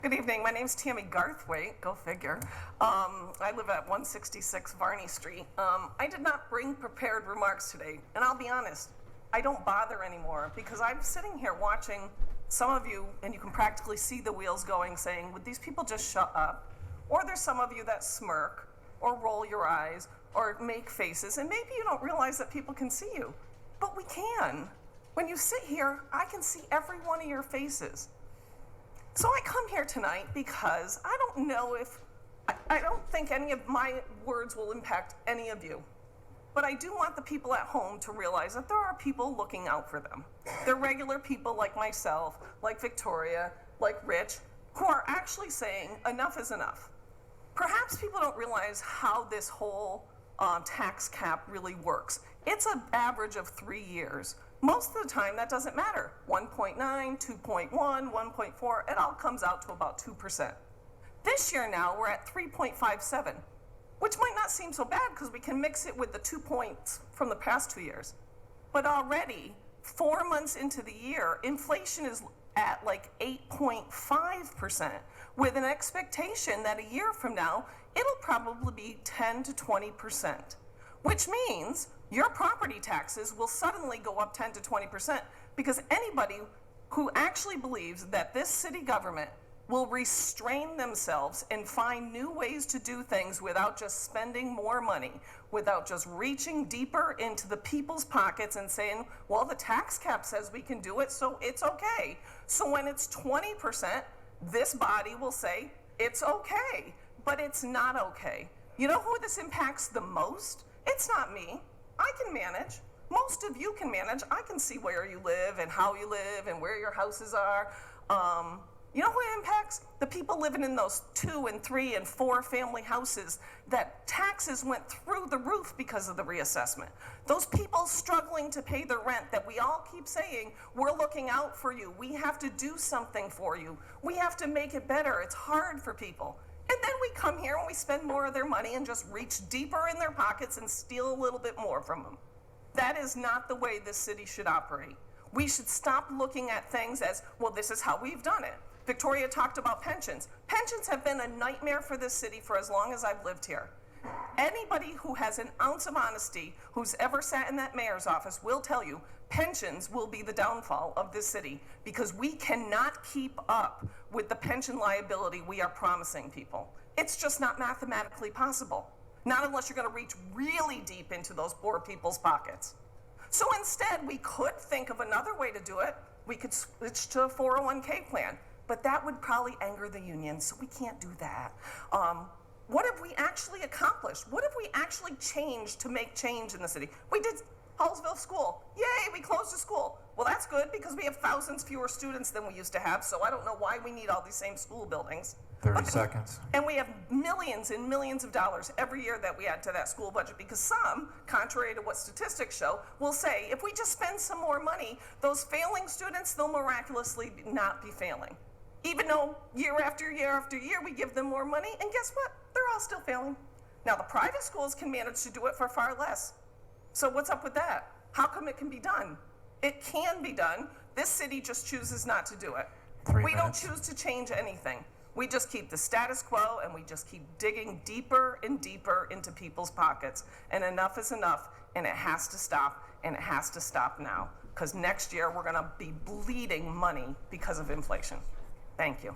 Good evening. My name's Tammy Garthwaite. Go figure. I live at 166 Varney Street. I did not bring prepared remarks today, and I'll be honest, I don't bother anymore because I'm sitting here watching some of you, and you can practically see the wheels going, saying, would these people just shut up? Or there's some of you that smirk, or roll your eyes, or make faces, and maybe you don't realize that people can see you, but we can. When you sit here, I can see every one of your faces. So I come here tonight because I don't know if, I don't think any of my words will impact any of you. But I do want the people at home to realize that there are people looking out for them. They're regular people like myself, like Victoria, like Rich, who are actually saying enough is enough. Perhaps people don't realize how this whole tax cap really works. It's an average of 3 years. Most of the time, that doesn't matter. 1.9, 2.1, 1.4, it all comes out to about 2%. This year now, we're at 3.57, which might not seem so bad because we can mix it with the 2 points from the past 2 years. But already, 4 months into the year, inflation is at like 8.5%, with an expectation that a year from now, it'll probably be 10 to 20%, which means your property taxes will suddenly go up 10 to 20% because anybody who actually believes that this city government will restrain themselves and find new ways to do things without just spending more money, without just reaching deeper into the people's pockets and saying, well, the tax cap says we can do it, so it's okay. So when it's 20%, this body will say, it's okay, but it's not okay. You know who this impacts the most? It's not me. I can manage. Most of you can manage. I can see where you live and how you live and where your houses are. You know who it impacts? The people living in those 2 and 3 and 4 family houses that taxes went through the roof because of the reassessment. Those people struggling to pay their rent that we all keep saying, we're looking out for you. We have to do something for you. We have to make it better. It's hard for people. And then we come here and we spend more of their money and just reach deeper in their pockets and steal a little bit more from them. That is not the way this city should operate. We should stop looking at things as, well, this is how we've done it. Victoria talked about pensions. Pensions have been a nightmare for this city for as long as I've lived here. Anybody who has an ounce of honesty, who's ever sat in that mayor's office, will tell you pensions will be the downfall of this city because we cannot keep up with the pension liability we are promising people. It's just not mathematically possible. Not unless you're going to reach really deep into those poor people's pockets. So instead, we could think of another way to do it. We could switch to a 401k plan, but that would probably anger the union, so we can't do that. What have we actually accomplished? What have we actually changed to make change in the city? We did Hallsville School. Yay, we closed the school. Well, that's good because we have thousands fewer students than we used to have, so I don't know why we need all these same school buildings. 30 seconds. And we have millions and millions of dollars every year that we add to that school budget because some, contrary to what statistics show, will say if we just spend some more money, those failing students, they'll miraculously not be failing. Even though year after year after year we give them more money, and guess what? They're all still failing. Now the private schools can manage to do it for far less. So what's up with that? How come it can be done? It can be done. This city just chooses not to do it. 3 We minutes. don't choose to change anything. We just keep the status quo and we just keep digging deeper and deeper into people's pockets. And enough is enough, and it has to stop, and it has to stop now. Because next year we're gonna be bleeding money because of inflation. Thank you.